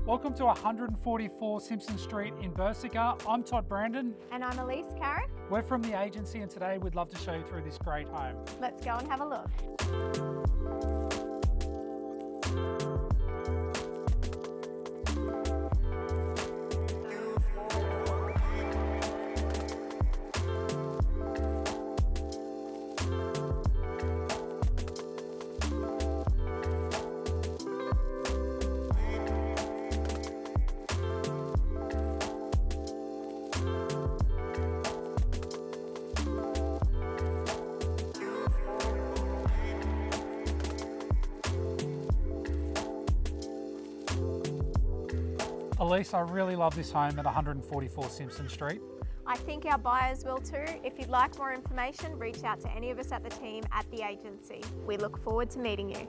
Welcome to 144 Simpson Street in Berserker. I'm Todd Brandon. And I'm Elise Carrick. We're from the agency and today we'd love to show you through this great home. Let's go and have a look. Elise, I really love this home at 144 Simpson Street. I think our buyers will too. If you'd like more information, reach out to any of us at the team at the agency. We look forward to meeting you.